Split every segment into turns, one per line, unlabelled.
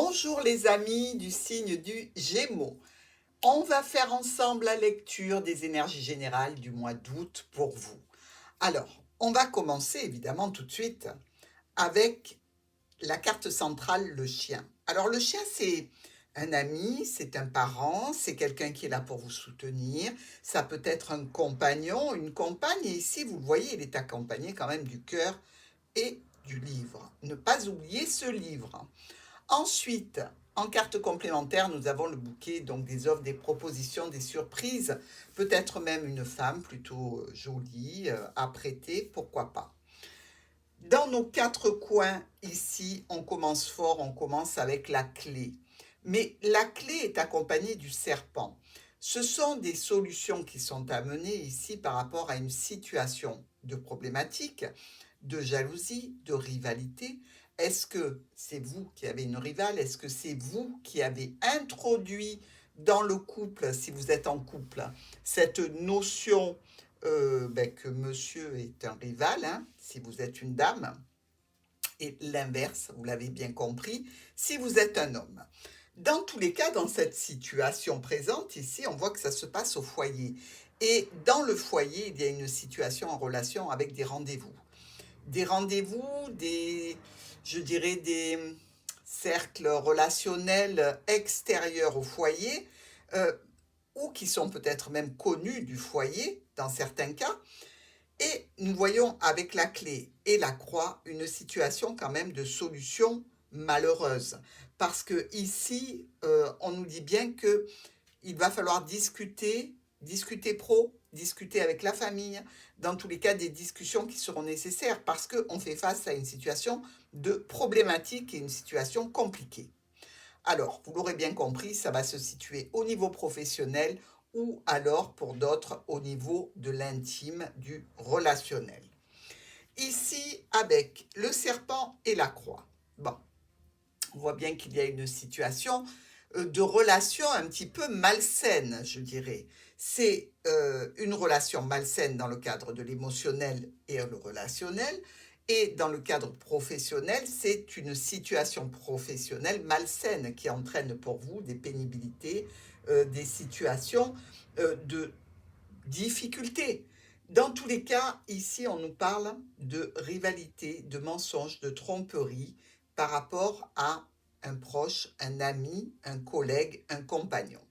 Bonjour les amis du signe du Gémeaux. On va faire ensemble la lecture des énergies générales du mois d'août pour vous. Alors, on va commencer évidemment tout de suite avec la carte centrale, le chien. Alors le chien, c'est un ami, c'est un parent, c'est quelqu'un qui est là pour vous soutenir. Ça peut être un compagnon, une compagne. Et ici, vous le voyez, il est accompagné quand même du cœur et du livre. Ne pas oublier ce livre. Ensuite, en carte complémentaire, nous avons le bouquet, donc des offres, des propositions, des surprises, peut-être même une femme plutôt jolie à prêter, pourquoi pas. Dans nos quatre coins, ici, on commence fort, on commence avec la clé. Mais la clé est accompagnée du serpent. Ce sont des solutions qui sont amenées ici par rapport à une situation de problématique, de jalousie, de rivalité. Est-ce que c'est vous qui avez une rivale? Est-ce que c'est vous qui avez introduit dans le couple, si vous êtes en couple, cette notion que monsieur est un rival, hein, si vous êtes une dame, et l'inverse, vous l'avez bien compris, si vous êtes un homme. Dans tous les cas, dans cette situation présente, ici, on voit que ça se passe au foyer. Et dans le foyer, il y a une situation en relation avec des rendez-vous. Des rendez-vous, je dirais, des cercles relationnels extérieurs au foyer, euh, ou qui sont peut-être même connus du foyer, dans certains cas. Et nous voyons avec la clé et la croix une situation quand même de solution malheureuse. Parce que ici, on nous dit bien que il va falloir discuter, discuter pro, discuter avec la famille, dans tous les cas des discussions qui seront nécessaires parce qu'on fait face à une situation de problématique et une situation compliquée. Alors, vous l'aurez bien compris, ça va se situer au niveau professionnel ou alors pour d'autres au niveau de l'intime, du relationnel. Ici, avec le serpent et la croix. Bon, on voit bien qu'il y a une situation de relation un petit peu malsaine, je dirais. C'est une relation malsaine dans le cadre de l'émotionnel et le relationnel, et dans le cadre professionnel, c'est une situation professionnelle malsaine qui entraîne pour vous des pénibilités, des situations de difficultés. Dans tous les cas, ici, on nous parle de rivalité, de mensonge, de tromperie par rapport à un proche, un ami, un collègue, un compagnon.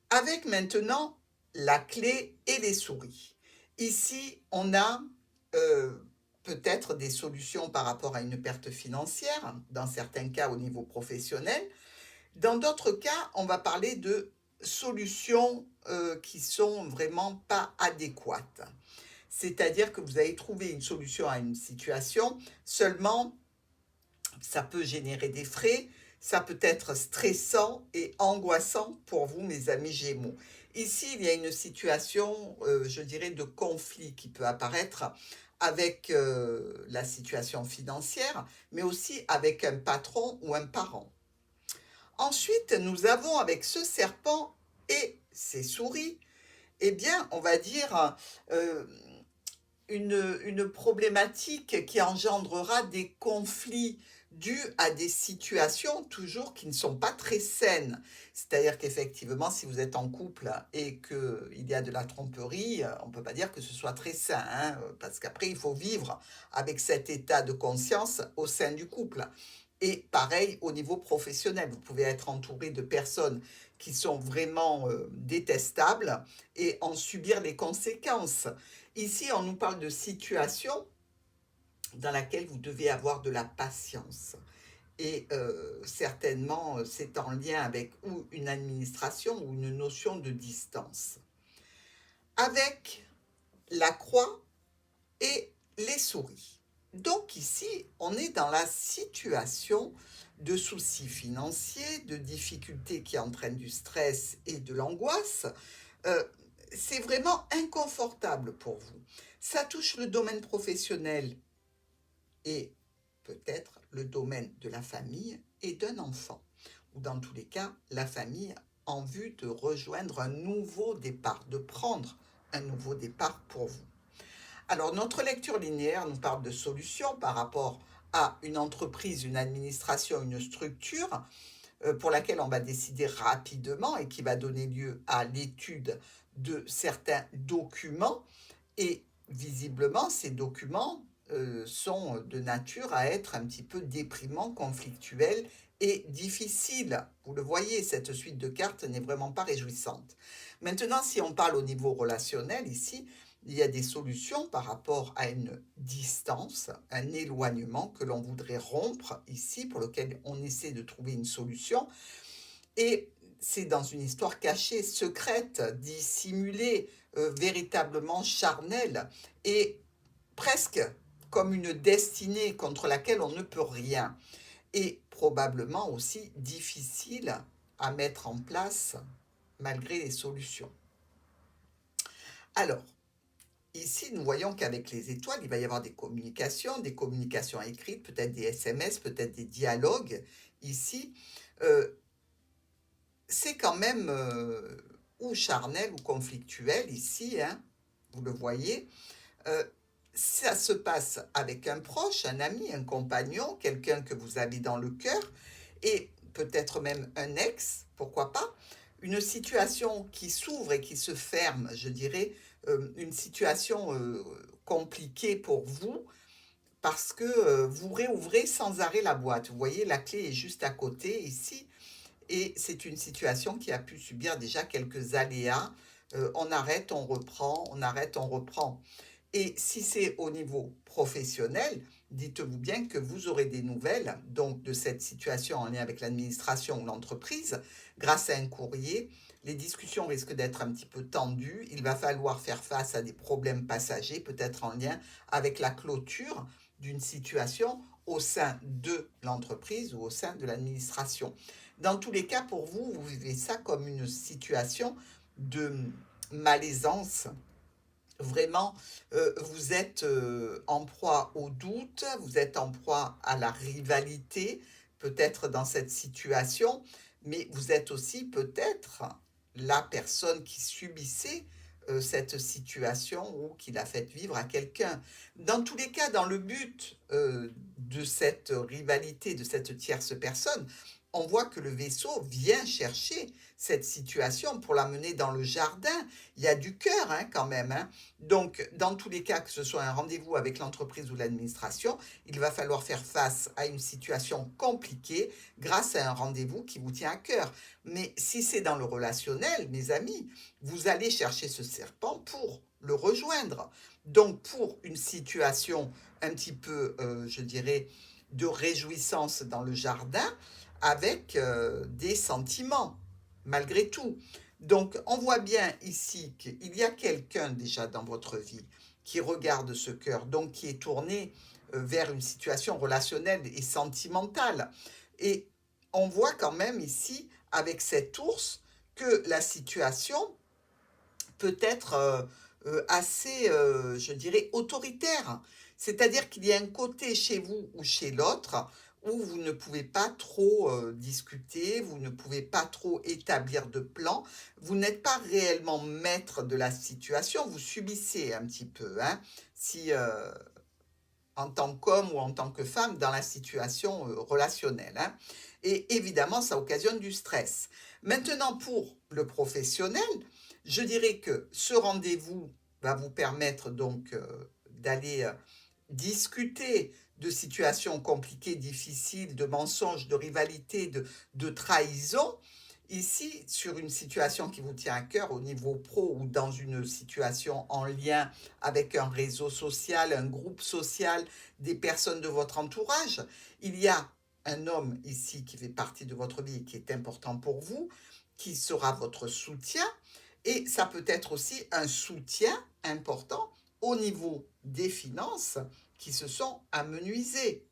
Avec maintenant la clé et les souris. Ici, on a peut-être des solutions par rapport à une perte financière, dans certains cas au niveau professionnel. Dans d'autres cas, on va parler de solutions qui sont vraiment pas adéquates. C'est-à-dire que vous avez trouvé une solution à une situation, seulement ça peut générer des frais, ça peut être stressant et angoissant pour vous, mes amis Gémeaux. Ici, il y a une situation, je dirais, de conflit qui peut apparaître avec la situation financière, mais aussi avec un patron ou un parent. Ensuite, nous avons avec ce serpent et ses souris, eh bien, on va dire euh, une problématique qui engendrera des conflits dus à des situations toujours qui ne sont pas très saines. C'est-à-dire qu'effectivement, si vous êtes en couple et qu'il y a de la tromperie, on ne peut pas dire que ce soit très sain, hein, parce qu'après, il faut vivre avec cet état de conscience au sein du couple. Et pareil au niveau professionnel, vous pouvez être entouré de personnes qui sont vraiment détestables et en subir les conséquences. Ici, on nous parle de situation dans laquelle vous devez avoir de la patience. Et certainement, c'est en lien avec ou une administration ou une notion de distance. Avec la croix et les souris. Donc ici, on est dans la situation de soucis financiers, de difficultés qui entraînent du stress et de l'angoisse. Euh, c'est vraiment inconfortable pour vous. Ça touche le domaine professionnel et peut-être le domaine de la famille et d'un enfant, ou dans tous les cas, la famille en vue de rejoindre un nouveau départ, de prendre un nouveau départ pour vous. Alors, notre lecture linéaire nous parle de solutions par rapport à une entreprise, une administration, une structure pour laquelle on va décider rapidement et qui va donner lieu à l'étude de certains documents. Et visiblement, ces documents sont de nature à être un petit peu déprimants, conflictuels et difficiles. Vous le voyez, cette suite de cartes n'est vraiment pas réjouissante. Maintenant, si on parle au niveau relationnel, ici, il y a des solutions par rapport à une distance, un éloignement que l'on voudrait rompre ici, pour lequel on essaie de trouver une solution. Et c'est dans une histoire cachée, secrète, dissimulée, véritablement charnelle, et presque comme une destinée contre laquelle on ne peut rien, et probablement aussi difficile à mettre en place malgré les solutions. Alors, ici, nous voyons qu'avec les étoiles, il va y avoir des communications écrites, peut-être des SMS, peut-être des dialogues. Ici, c'est quand même ou charnel ou conflictuel ici, hein, vous le voyez. Euh, Ça se passe avec un proche, un ami, un compagnon, quelqu'un que vous avez dans le cœur, et peut-être même un ex, pourquoi pas. Une situation qui s'ouvre et qui se ferme, je dirais, une situation compliquée pour vous, parce que vous réouvrez sans arrêt la boîte. Vous voyez, la clé est juste à côté ici, et c'est une situation qui a pu subir déjà quelques aléas. On arrête, on reprend, on arrête, on reprend. Et si c'est au niveau professionnel, dites-vous bien que vous aurez des nouvelles donc de cette situation en lien avec l'administration ou l'entreprise grâce à un courrier. Les discussions risquent d'être un petit peu tendues. Il va falloir faire face à des problèmes passagers, peut-être en lien avec la clôture d'une situation au sein de l'entreprise ou au sein de l'administration. Dans tous les cas, pour vous, vous vivez ça comme une situation de malaisance. Vraiment, vous êtes en proie au doute, vous êtes en proie à la rivalité, peut-être dans cette situation, mais vous êtes aussi peut-être la personne qui subissait cette situation ou qui l'a fait vivre à quelqu'un. Dans tous les cas, dans le but de cette rivalité, de cette tierce personne, on voit que le vaisseau vient chercher cette situation pour l'amener dans le jardin. Il y a du cœur hein, quand même. Hein. Donc, dans tous les cas, que ce soit un rendez-vous avec l'entreprise ou l'administration, il va falloir faire face à une situation compliquée grâce à un rendez-vous qui vous tient à cœur. Mais si c'est dans le relationnel, mes amis, vous allez chercher ce serpent pour le rejoindre. Donc, pour une situation un petit peu, je dirais, de réjouissance dans le jardin, avec des sentiments, malgré tout. Donc, on voit bien ici qu'il y a quelqu'un déjà dans votre vie qui regarde ce cœur, donc qui est tourné vers une situation relationnelle et sentimentale. Et on voit quand même ici, avec cet ours, que la situation peut être assez, je dirais, autoritaire. C'est-à-dire qu'il y a un côté chez vous ou chez l'autre où vous ne pouvez pas trop discuter, vous ne pouvez pas trop établir de plan, vous n'êtes pas réellement maître de la situation, vous subissez un petit peu, hein, si en tant qu'homme ou en tant que femme dans la situation relationnelle. Hein. Et évidemment, ça occasionne du stress. Maintenant, pour le professionnel, je dirais que ce rendez-vous va vous permettre donc d'aller discuter de situations compliquées, difficiles, de mensonges, de rivalité, de trahison. Ici, sur une situation qui vous tient à cœur au niveau pro ou dans une situation en lien avec un réseau social, un groupe social, des personnes de votre entourage, il y a un homme ici qui fait partie de votre vie et qui est important pour vous, qui sera votre soutien, et ça peut être aussi un soutien important au niveau des finances qui se sont amenuisées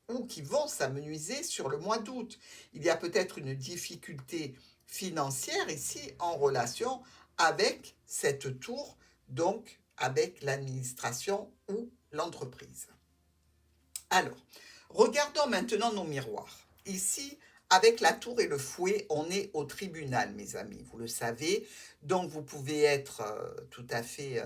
ou qui vont s'amenuiser sur le mois d'août. Il y a peut-être une difficulté financière ici en relation avec cette tour, donc avec l'administration ou l'entreprise. Alors, regardons maintenant nos miroirs. Ici, avec la tour et le fouet, on est au tribunal, mes amis, vous le savez. Donc, vous pouvez être tout à fait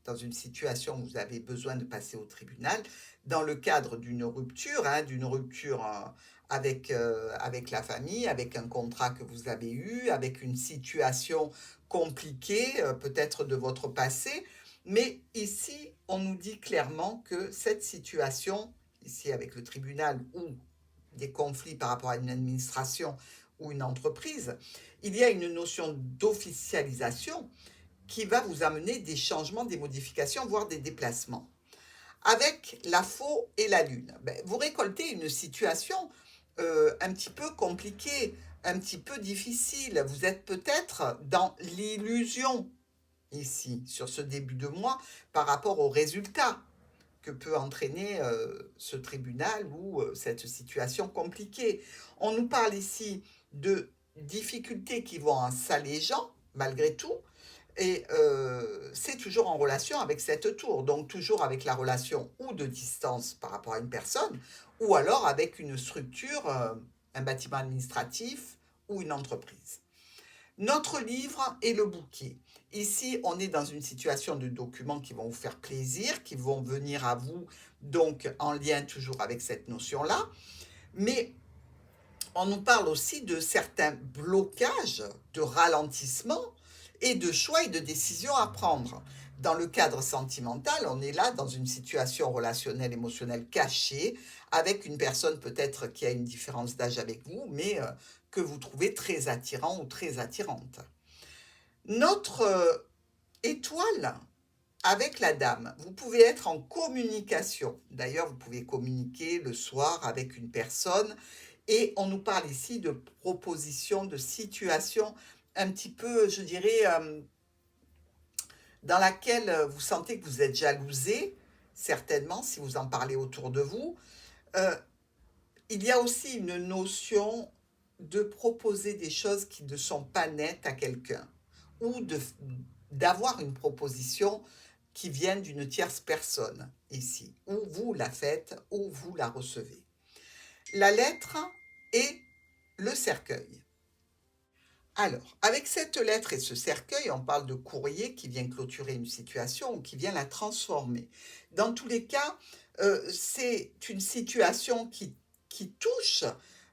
dans une situation où vous avez besoin de passer au tribunal, dans le cadre d'une rupture, hein, avec la famille, avec un contrat que vous avez eu, avec une situation compliquée, peut-être de votre passé. Mais ici, on nous dit clairement que cette situation, ici avec le tribunal ou des conflits par rapport à une administration ou une entreprise, il y a une notion d'officialisation qui va vous amener des changements, des modifications, voire des déplacements. Avec la faux et la lune, vous récoltez une situation un petit peu compliquée, un petit peu difficile. Vous êtes peut-être dans l'illusion ici, sur ce début de mois, par rapport aux résultats que peut entraîner ce tribunal ou cette situation compliquée. On nous parle ici de difficultés qui vont en s'allégeant, malgré tout, et c'est toujours en relation avec cette tour, donc toujours avec la relation ou de distance par rapport à une personne, ou alors avec une structure, un bâtiment administratif ou une entreprise. Notre livre est le bouquet. Ici, on est dans une situation de documents qui vont vous faire plaisir, qui vont venir à vous, donc en lien toujours avec cette notion-là. Mais on nous parle aussi de certains blocages, de ralentissement et de choix et de décisions à prendre. Dans le cadre sentimental, on est là dans une situation relationnelle, émotionnelle cachée, avec une personne peut-être qui a une différence d'âge avec vous, mais que vous trouvez très attirant ou très attirante. Notre étoile avec la dame, vous pouvez être en communication. D'ailleurs, vous pouvez communiquer le soir avec une personne et on nous parle ici de propositions, de situations un petit peu, je dirais, dans laquelle vous sentez que vous êtes jalousé, certainement, si vous en parlez autour de vous. Euh, il y a aussi une notion de proposer des choses qui ne sont pas nettes à quelqu'un ou d'avoir une proposition qui vient d'une tierce personne ici, ou vous la faites ou vous la recevez. La lettre est le cercueil. Alors, avec cette lettre et ce cercueil, on parle de courrier qui vient clôturer une situation ou qui vient la transformer. Dans tous les cas, c'est une situation qui touche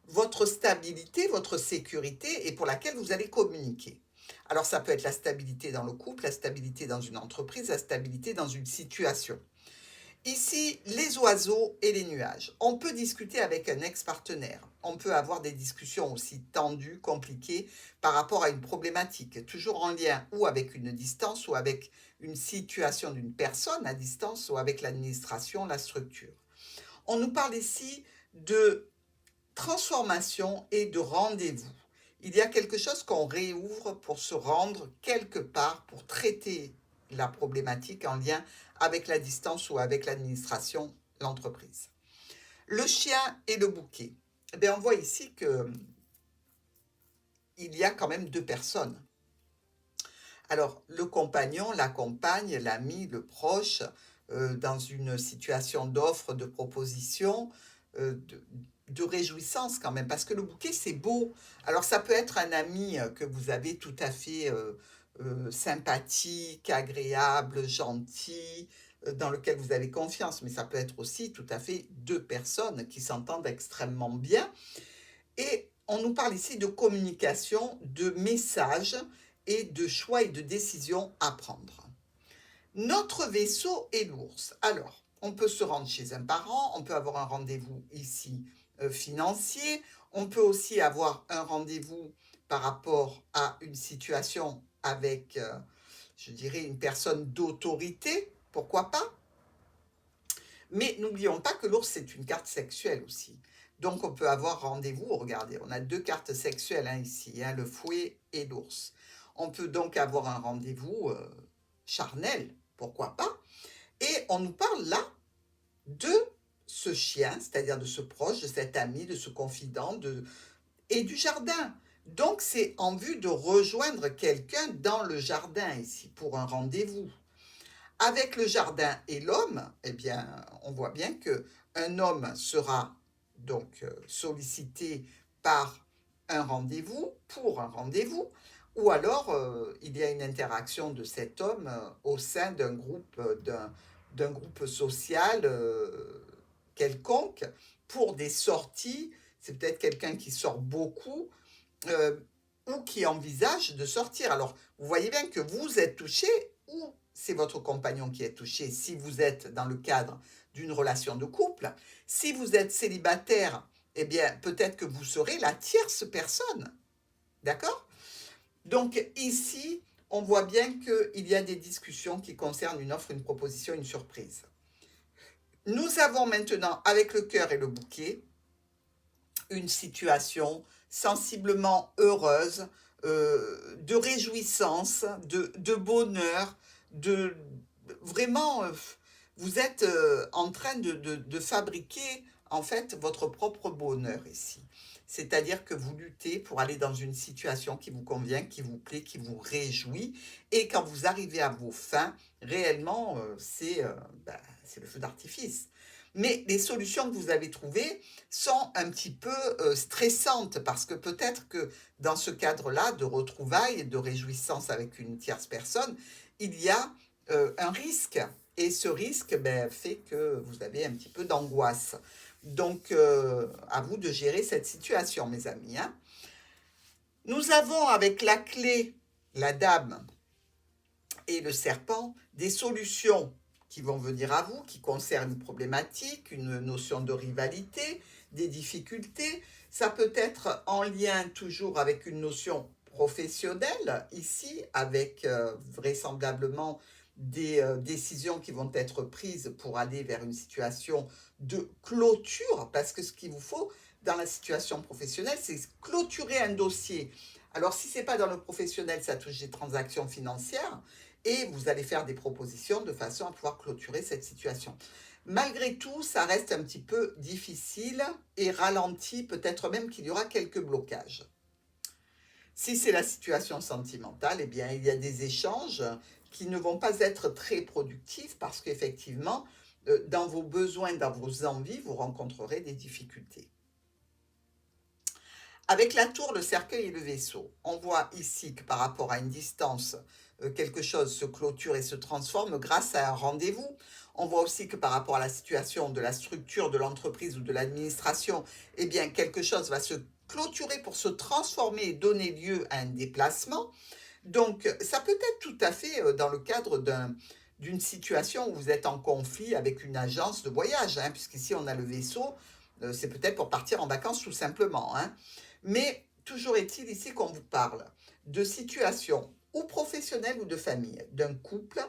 votre stabilité, votre sécurité et pour laquelle vous allez communiquer. Alors, ça peut être la stabilité dans le couple, la stabilité dans une entreprise, la stabilité dans une situation. Ici, les oiseaux et les nuages. On peut discuter avec un ex-partenaire. On peut avoir des discussions aussi tendues, compliquées par rapport à une problématique, toujours en lien ou avec une distance ou avec une situation d'une personne à distance ou avec l'administration, la structure. On nous parle ici de transformation et de rendez-vous. Il y a quelque chose qu'on réouvre pour se rendre quelque part, pour traiter la problématique en lien avec la distance ou avec l'administration, l'entreprise. Le chien et le bouquet. Eh bien, on voit ici que il y a quand même deux personnes. Alors, le compagnon, la compagne, l'ami, le proche, dans une situation d'offre, de proposition, de réjouissance quand même, parce que le bouquet, c'est beau. Alors, ça peut être un ami que vous avez tout à fait sympathique, agréable, gentil, dans lequel vous avez confiance, mais ça peut être aussi tout à fait deux personnes qui s'entendent extrêmement bien. Et on nous parle ici de communication, de messages et de choix et de décisions à prendre. Notre vaisseau est l'ours. Alors, on peut se rendre chez un parent, on peut avoir un rendez-vous ici financier, on peut aussi avoir un rendez-vous par rapport à une situation avec, je dirais, une personne d'autorité, pourquoi pas. Mais n'oublions pas que l'ours, c'est une carte sexuelle aussi. Donc, on peut avoir rendez-vous. Regardez, on a deux cartes sexuelles ici, le fouet et l'ours. On peut donc avoir un rendez-vous charnel, pourquoi pas. Et on nous parle là de ce chien, c'est-à-dire de ce proche, de cet ami, de ce confident, et du jardin. Donc, c'est en vue de rejoindre quelqu'un dans le jardin ici, pour un rendez-vous. Avec le jardin et l'homme, eh bien, on voit bien qu'un homme sera donc sollicité par un rendez-vous, pour un rendez-vous. ou alors il y a une interaction de cet homme au sein d'un groupe social quelconque pour des sorties. C'est peut-être quelqu'un qui sort beaucoup euh, ou qui envisage de sortir. Alors, vous voyez bien que vous êtes touché ou c'est votre compagnon qui est touché si vous êtes dans le cadre d'une relation de couple. Si vous êtes célibataire, eh bien, peut-être que vous serez la tierce personne. D'accord? Donc, ici, on voit bien qu'il y a des discussions qui concernent une offre, une proposition, une surprise. Nous avons maintenant, avec le cœur et le bouquet, une situation sensiblement heureuse, de réjouissance, de bonheur, de vraiment, vous êtes en train de fabriquer en fait votre propre bonheur ici. C'est-à-dire que vous luttez pour aller dans une situation qui vous convient, qui vous plaît, qui vous réjouit. Et quand vous arrivez à vos fins, réellement, c'est le feu d'artifice. Mais les solutions que vous avez trouvées sont un petit peu stressantes parce que peut-être que dans ce cadre-là de retrouvailles, de réjouissance avec une tierce personne, il y a un risque. Et ce risque fait que vous avez un petit peu d'angoisse. Donc, à vous de gérer cette situation, mes amis, hein. Nous avons avec la clé, la dame et le serpent, des solutions qui vont venir à vous, qui concernent une problématique, une notion de rivalité, des difficultés. Ça peut être en lien toujours avec une notion professionnelle, ici, avec vraisemblablement des décisions qui vont être prises pour aller vers une situation de clôture, parce que ce qu'il vous faut dans la situation professionnelle, c'est clôturer un dossier. Alors, si ce n'est pas dans le professionnel, ça touche des transactions financières, et vous allez faire des propositions de façon à pouvoir clôturer cette situation. Malgré tout, ça reste un petit peu difficile et ralenti, peut-être même qu'il y aura quelques blocages. Si c'est la situation sentimentale, eh bien, il y a des échanges qui ne vont pas être très productifs parce qu'effectivement, dans vos besoins, dans vos envies, vous rencontrerez des difficultés. Avec la tour, le cercueil et le vaisseau, on voit ici que par rapport à une distance, quelque chose se clôture et se transforme grâce à un rendez-vous. On voit aussi que par rapport à la situation de la structure de l'entreprise ou de l'administration, eh bien, quelque chose va se clôturer pour se transformer et donner lieu à un déplacement. Donc, ça peut être tout à fait dans le cadre d'une situation où vous êtes en conflit avec une agence de voyage, hein, puisqu'ici on a le vaisseau, c'est peut-être pour partir en vacances tout simplement, hein. Mais toujours est-il ici qu'on vous parle de situations ou professionnelles ou de famille, d'un couple,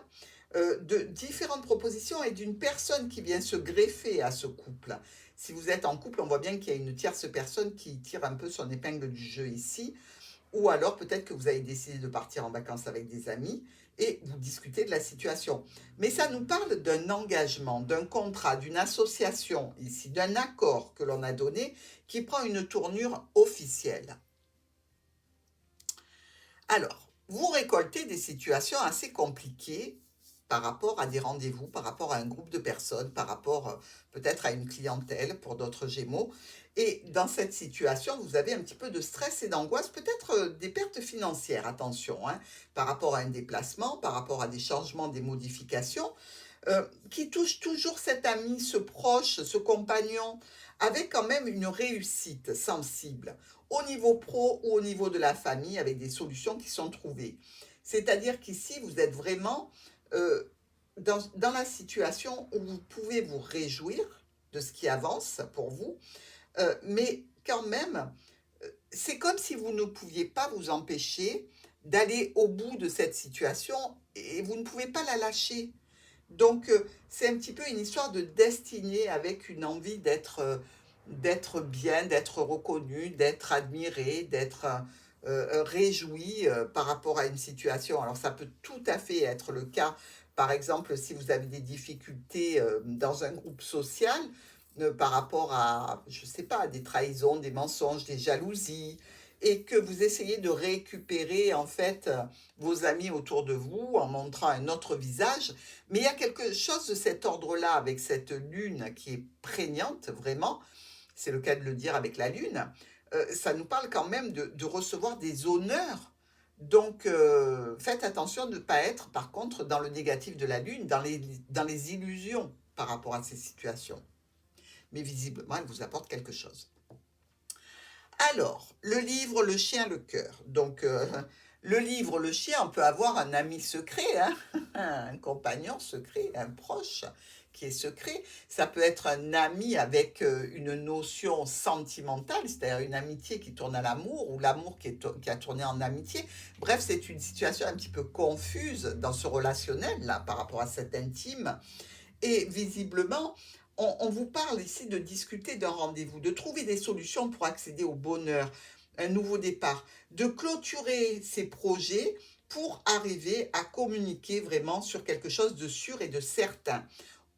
de différentes propositions et d'une personne qui vient se greffer à ce couple. Si vous êtes en couple, on voit bien qu'il y a une tierce personne qui tire un peu son épingle du jeu ici, ou alors peut-être que vous avez décidé de partir en vacances avec des amis et vous discutez de la situation. Mais ça nous parle d'un engagement, d'un contrat, d'une association ici, d'un accord que l'on a donné qui prend une tournure officielle. Alors, vous récoltez des situations assez compliquées par rapport à des rendez-vous, par rapport à un groupe de personnes, par rapport peut-être à une clientèle pour d'autres Gémeaux. Et dans cette situation, vous avez un petit peu de stress et d'angoisse, peut-être des pertes financières, attention, hein, par rapport à un déplacement, par rapport à des changements, des modifications, qui touchent toujours cet ami, ce proche, ce compagnon, avec quand même une réussite sensible, au niveau pro ou au niveau de la famille, avec des solutions qui sont trouvées. C'est-à-dire qu'ici, vous êtes vraiment dans la situation où vous pouvez vous réjouir de ce qui avance pour vous, mais quand même, c'est comme si vous ne pouviez pas vous empêcher d'aller au bout de cette situation et vous ne pouvez pas la lâcher. Donc, c'est un petit peu une histoire de destinée avec une envie d'être bien, d'être reconnu, d'être admiré, d'être réjoui par rapport à une situation. Alors, ça peut tout à fait être le cas, par exemple, si vous avez des difficultés dans un groupe social, par rapport à, je ne sais pas, des trahisons, des mensonges, des jalousies, et que vous essayez de récupérer en fait vos amis autour de vous en montrant un autre visage. Mais il y a quelque chose de cet ordre-là avec cette lune qui est prégnante, vraiment, c'est le cas de le dire avec la lune, ça nous parle quand même de recevoir des honneurs Donc, faites attention de ne pas être, par contre, dans le négatif de la Lune, dans les illusions par rapport à ces situations. Mais visiblement, elle vous apporte quelque chose. Alors, le livre, le chien, le cœur. Donc, le livre, le chien, on peut avoir un ami secret, hein, un compagnon secret, un proche qui est secret. Ça peut être un ami avec une notion sentimentale, c'est-à-dire une amitié qui tourne à l'amour ou l'amour qui a tourné en amitié. Bref, c'est une situation un petit peu confuse dans ce relationnel-là par rapport à cet intime. Et visiblement, on vous parle ici de discuter d'un rendez-vous, de trouver des solutions pour accéder au bonheur, un nouveau départ, de clôturer ces projets pour arriver à communiquer vraiment sur quelque chose de sûr et de certain,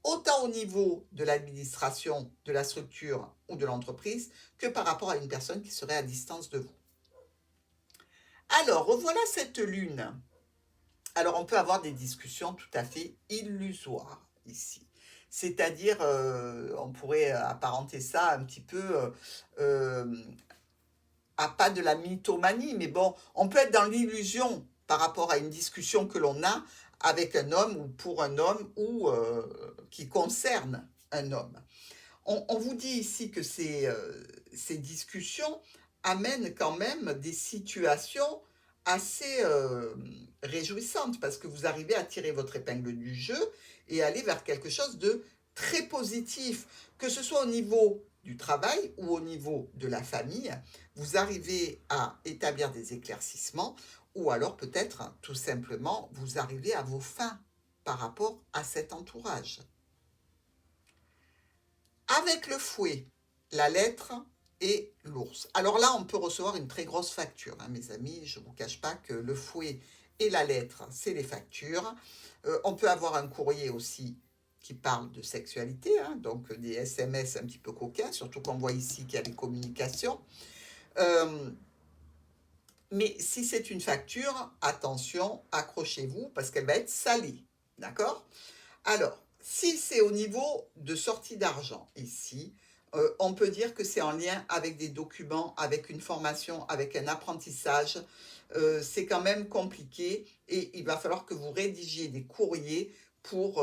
autant au niveau de l'administration, de la structure ou de l'entreprise, que par rapport à une personne qui serait à distance de vous. Alors, revoilà cette lune. Alors, on peut avoir des discussions tout à fait illusoires ici. C'est-à-dire, on pourrait apparenter ça un petit peu à pas de la mythomanie, mais bon, on peut être dans l'illusion par rapport à une discussion que l'on a avec un homme ou pour un homme ou qui concerne un homme. On vous dit ici que ces discussions amènent quand même des situations assez réjouissantes parce que vous arrivez à tirer votre épingle du jeu et aller vers quelque chose de très positif, que ce soit au niveau du travail ou au niveau de la famille, vous arrivez à établir des éclaircissements ou alors peut-être tout simplement vous arrivez à vos fins par rapport à cet entourage. Avec le fouet, la lettre et l'ours. Alors là, on peut recevoir une très grosse facture, hein, mes amis. Je ne vous cache pas que le fouet et la lettre, c'est les factures. On peut avoir un courrier aussi qui parle de sexualité, hein, donc des SMS un petit peu coquins, surtout qu'on voit ici qu'il y a des communications. Mais si c'est une facture, attention, accrochez-vous parce qu'elle va être salée, d'accord? Alors, si c'est au niveau de sortie d'argent, ici, on peut dire que c'est en lien avec des documents, avec une formation, avec un apprentissage. C'est quand même compliqué et il va falloir que vous rédigiez des courriers pour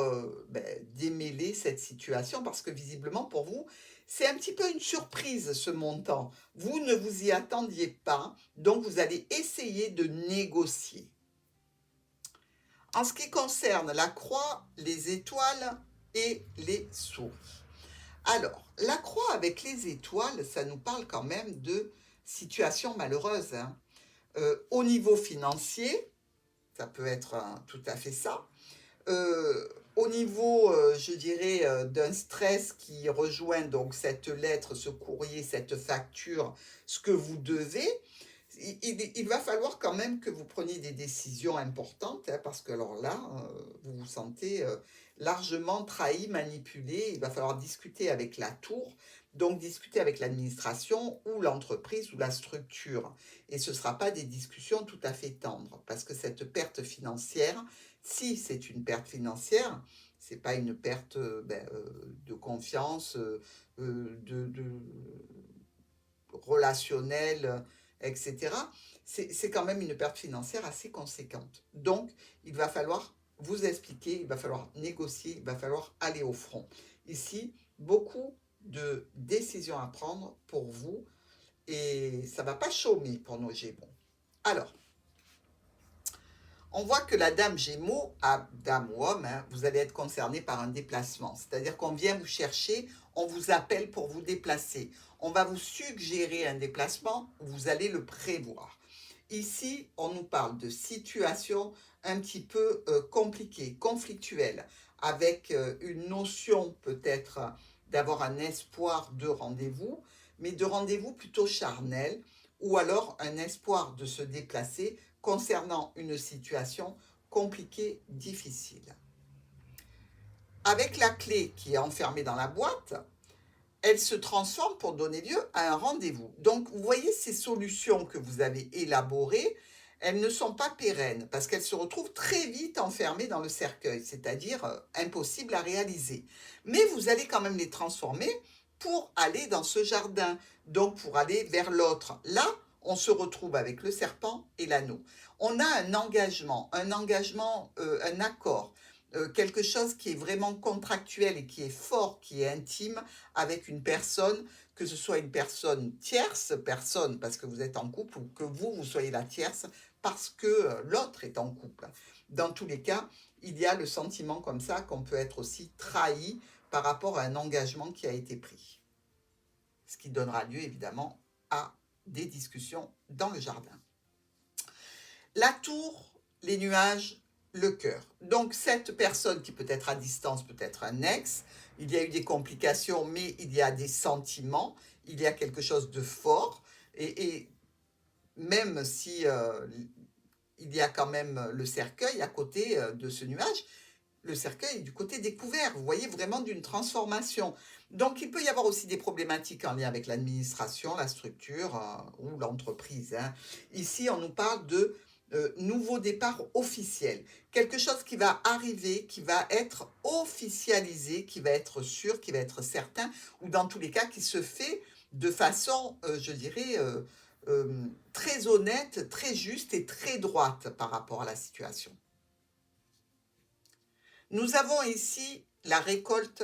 démêler cette situation parce que visiblement pour vous, c'est un petit peu une surprise ce montant. Vous ne vous y attendiez pas, donc vous allez essayer de négocier. En ce qui concerne la croix, les étoiles et les souris. Alors, la croix avec les étoiles, ça nous parle quand même de situations malheureuses, hein. Au niveau financier, ça peut être tout à fait ça. Au niveau, je dirais, d'un stress qui rejoint donc cette lettre, ce courrier, cette facture, ce que vous devez, il va falloir quand même que vous preniez des décisions importantes, hein, parce que alors là, vous vous sentez largement trahi, manipulé. Il va falloir discuter avec la tour, donc discuter avec l'administration ou l'entreprise ou la structure. Et ce ne sera pas des discussions tout à fait tendres, parce que cette perte financière, si c'est une perte financière, c'est pas une perte de confiance, de relationnelle, etc. C'est quand même une perte financière assez conséquente. Donc, il va falloir vous expliquer, il va falloir négocier, il va falloir aller au front. Ici, beaucoup de décisions à prendre pour vous et ça ne va pas chômer pour nos Gémeaux. Alors, on voit que la dame Gémeaux, dame ou homme, hein, vous allez être concerné par un déplacement. C'est-à-dire qu'on vient vous chercher, on vous appelle pour vous déplacer. On va vous suggérer un déplacement, vous allez le prévoir. Ici, on nous parle de situations un petit peu compliquées, conflictuelles, avec une notion peut-être d'avoir un espoir de rendez-vous, mais de rendez-vous plutôt charnel, ou alors un espoir de se déplacer concernant une situation compliquée, difficile. Avec la clé qui est enfermée dans la boîte, elle se transforme pour donner lieu à un rendez-vous. Donc, vous voyez ces solutions que vous avez élaborées, elles ne sont pas pérennes parce qu'elles se retrouvent très vite enfermées dans le cercueil, c'est-à-dire impossibles à réaliser. Mais vous allez quand même les transformer pour aller dans ce jardin, donc pour aller vers l'autre. Là, on se retrouve avec le serpent et l'anneau. On a un engagement, un accord, quelque chose qui est vraiment contractuel et qui est fort, qui est intime avec une personne, que ce soit une personne tierce, personne parce que vous êtes en couple, ou que vous soyez la tierce parce que l'autre est en couple. Dans tous les cas, il y a le sentiment comme ça qu'on peut être aussi trahi par rapport à un engagement qui a été pris. Ce qui donnera lieu évidemment à des discussions dans le jardin. La tour, les nuages, le cœur. Donc cette personne qui peut être à distance, peut être un ex, il y a eu des complications, mais il y a des sentiments, il y a quelque chose de fort, et même si il y a quand même le cercueil à côté de ce nuage, le cercueil est du côté découvert, vous voyez, vraiment d'une transformation. Donc il peut y avoir aussi des problématiques en lien avec l'administration, la structure ou l'entreprise, hein. Ici, on nous parle de nouveau départ officiel. Quelque chose qui va arriver, qui va être officialisé, qui va être sûr, qui va être certain, ou dans tous les cas, qui se fait de façon, je dirais, très honnête, très juste et très droite par rapport à la situation. Nous avons ici la récolte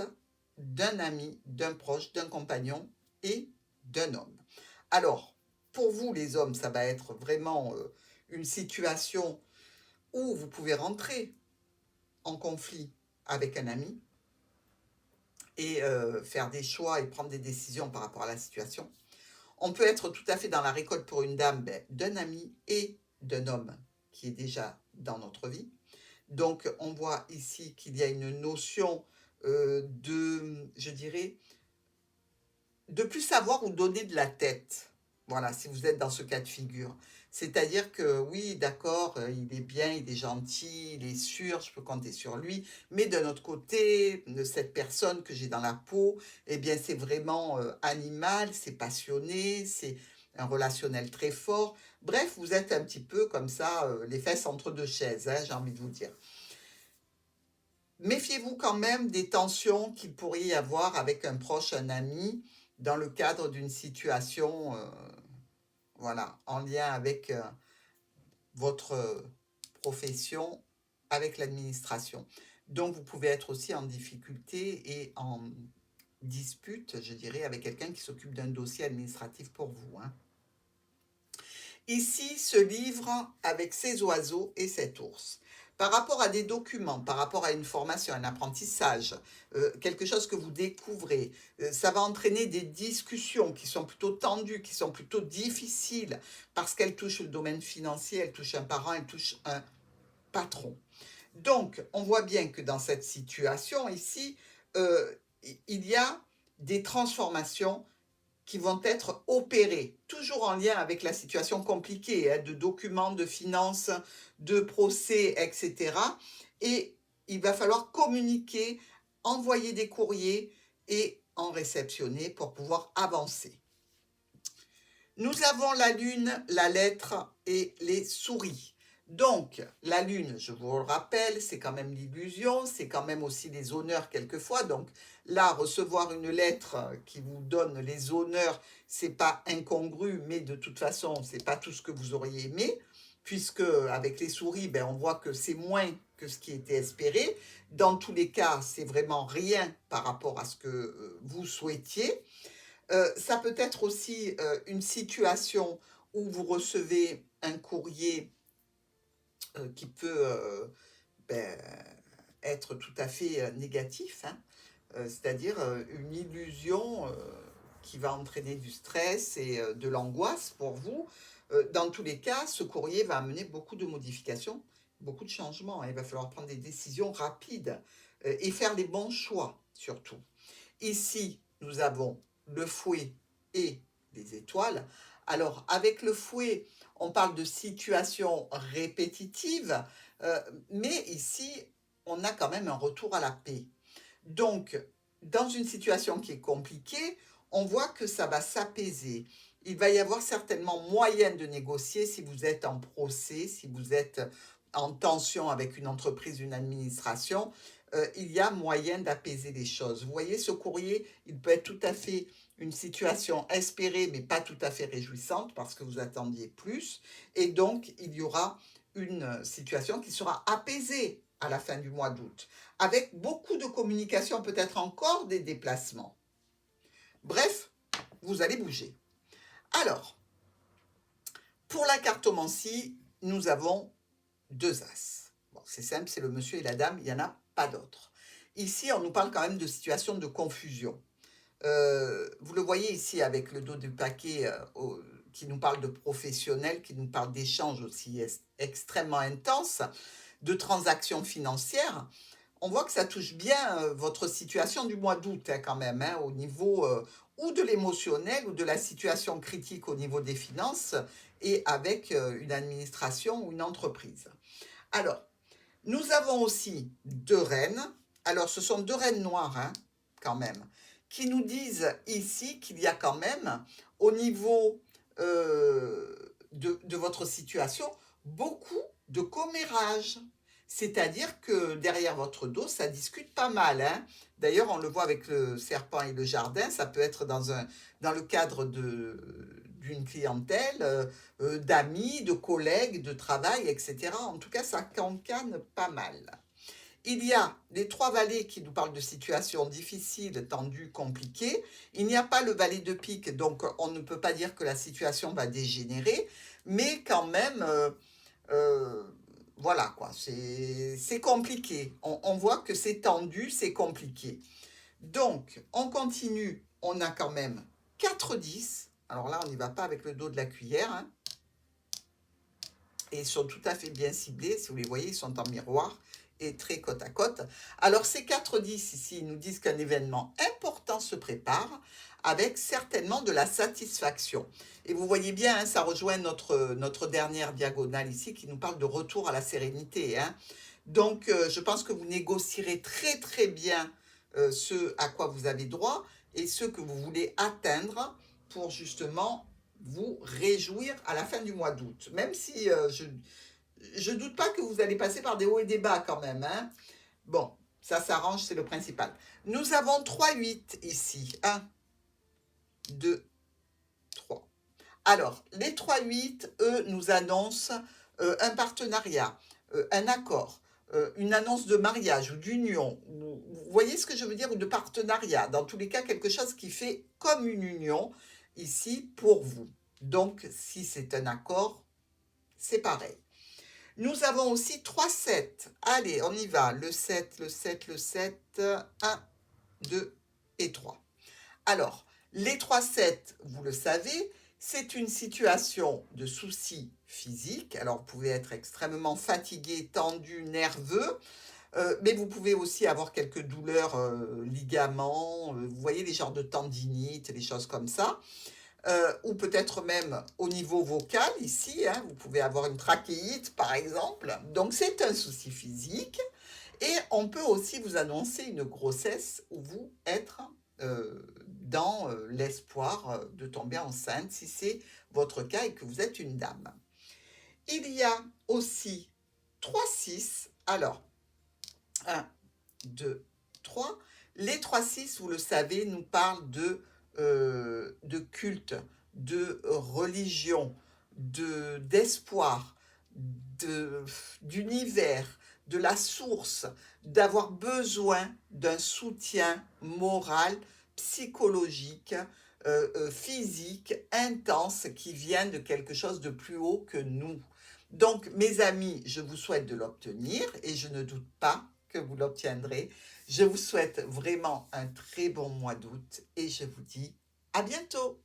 d'un ami, d'un proche, d'un compagnon et d'un homme. Alors, pour vous les hommes, ça va être vraiment une situation où vous pouvez rentrer en conflit avec un ami et faire des choix et prendre des décisions par rapport à la situation. On peut être tout à fait dans la récolte pour une dame d'un ami et d'un homme qui est déjà dans notre vie. Donc, on voit ici qu'il y a une notion je dirais, de plus savoir où donner de la tête. Voilà, si vous êtes dans ce cas de figure. C'est-à-dire que oui, d'accord, il est bien, il est gentil, il est sûr, je peux compter sur lui. Mais d'un autre côté, de cette personne que j'ai dans la peau, eh bien, c'est vraiment animal, c'est passionné, c'est un relationnel très fort. Bref, vous êtes un petit peu comme ça, les fesses entre deux chaises, hein, j'ai envie de vous dire. Méfiez-vous quand même des tensions qu'il pourrait y avoir avec un proche, un ami, dans le cadre d'une situation voilà, en lien avec votre profession, avec l'administration. Donc, vous pouvez être aussi en difficulté et en dispute, je dirais, avec quelqu'un qui s'occupe d'un dossier administratif pour vous, hein. Ici, ce livre avec ces oiseaux et cet ours. Par rapport à des documents, par rapport à une formation, un apprentissage, quelque chose que vous découvrez, ça va entraîner des discussions qui sont plutôt tendues, qui sont plutôt difficiles, parce qu'elles touchent le domaine financier, elles touchent un parent, elles touchent un patron. Donc, on voit bien que dans cette situation ici, il y a des transformations qui vont être opérés, toujours en lien avec la situation compliquée, hein, de documents, de finances, de procès, etc. Et il va falloir communiquer, envoyer des courriers et en réceptionner pour pouvoir avancer. Nous avons la lune, la lettre et les souris. Donc, la lune, je vous le rappelle, c'est quand même l'illusion, c'est quand même aussi les honneurs quelquefois. Donc là, recevoir une lettre qui vous donne les honneurs, c'est pas incongru, mais de toute façon, c'est pas tout ce que vous auriez aimé, puisque avec les souris, ben, on voit que c'est moins que ce qui était espéré. Dans tous les cas, c'est vraiment rien par rapport à ce que vous souhaitiez. Ça peut être aussi une situation où vous recevez un courrier qui peut ben, être tout à fait négatif, hein, c'est-à-dire une illusion qui va entraîner du stress et de l'angoisse pour vous. Dans tous les cas, ce courrier va amener beaucoup de modifications, beaucoup de changements, hein. Il va falloir prendre des décisions rapides et faire les bons choix surtout. Ici, nous avons le fouet et les étoiles. Alors, avec le fouet, on parle de situation répétitive, mais ici, on a quand même un retour à la paix. Donc, dans une situation qui est compliquée, on voit que ça va s'apaiser. Il va y avoir certainement moyen de négocier si vous êtes en procès, si vous êtes en tension avec une entreprise, une administration. Il y a moyen d'apaiser les choses. Vous voyez, ce courrier, il peut être tout à fait une situation espérée mais pas tout à fait réjouissante parce que vous attendiez plus. Et donc, il y aura une situation qui sera apaisée à la fin du mois d'août, avec beaucoup de communication, peut-être encore des déplacements. Bref, vous allez bouger. Alors, pour la cartomancie, nous avons 2 as. Bon, c'est simple, c'est le monsieur et la dame, il n'y en a pas d'autres. Ici, on nous parle quand même de situation de confusion. Vous le voyez ici avec le dos du paquet qui nous parle de professionnels, qui nous parle d'échanges aussi extrêmement intenses, de transactions financières. On voit que ça touche bien votre situation du mois d'août hein, quand même, hein, au niveau ou de l'émotionnel ou de la situation critique au niveau des finances et avec une administration ou une entreprise. Alors, nous avons aussi 2 reines. Alors, ce sont 2 reines noires, hein, quand même, qui nous disent ici qu'il y a quand même, au niveau de votre situation, beaucoup de commérages. C'est-à-dire que derrière votre dos, ça discute pas mal. Hein. D'ailleurs, on le voit avec le serpent et le jardin, ça peut être dans le cadre d'une clientèle, d'amis, de collègues, de travail, etc. En tout cas, ça cancane pas mal. Il y a les 3 valets qui nous parlent de situations difficiles, tendues, compliquées. Il n'y a pas le valet de pique, donc on ne peut pas dire que la situation va dégénérer, mais quand même, voilà quoi, c'est compliqué. On voit que c'est tendu, c'est compliqué. Donc, on continue, on a quand même 4 10. Alors là, on n'y va pas avec le dos de la cuillère, hein. Et ils sont tout à fait bien ciblés. Si vous les voyez, ils sont en miroir et très côte à côte. Alors, ces 4-10 ici, ils nous disent qu'un événement important se prépare avec certainement de la satisfaction. Et vous voyez bien, hein, ça rejoint notre dernière diagonale ici qui nous parle de retour à la sérénité. Hein. Donc, je pense que vous négocierez très, très bien ce à quoi vous avez droit et ce que vous voulez atteindre pour justement vous réjouir à la fin du mois d'août. Même si je doute pas que vous allez passer par des hauts et des bas quand même. Hein. Bon, ça s'arrange, c'est le principal. Nous avons 3-8 ici. 1, 2, 3. Alors, les 3-8, eux, nous annoncent un partenariat, un accord, une annonce de mariage ou d'union. Vous voyez ce que je veux dire? Ou de partenariat. Dans tous les cas, quelque chose qui fait comme une union ici pour vous. Donc, si c'est un accord, c'est pareil. Nous avons aussi 3-7. Allez, on y va. Le 7, le 7, le 7. 1, 2 et 3. Alors, les 3-7, vous le savez, c'est une situation de souci physique. Alors, vous pouvez être extrêmement fatigué, tendu, nerveux. Mais vous pouvez aussi avoir quelques douleurs, ligaments, vous voyez les genres de tendinites, les choses comme ça. Ou peut-être même au niveau vocal ici, hein, vous pouvez avoir une trachéite par exemple. Donc c'est un souci physique et on peut aussi vous annoncer une grossesse ou vous être dans l'espoir de tomber enceinte si c'est votre cas et que vous êtes une dame. Il y a aussi 3-6. Alors, 1, 2, 3. Les 3-6, vous le savez, nous parlent de culte, de religion, d'espoir, d'univers, de la source, d'avoir besoin d'un soutien moral, psychologique, physique, intense, qui vient de quelque chose de plus haut que nous. Donc, mes amis, je vous souhaite de l'obtenir et je ne doute pas que vous l'obtiendrez. Je vous souhaite vraiment un très bon mois d'août et je vous dis à bientôt.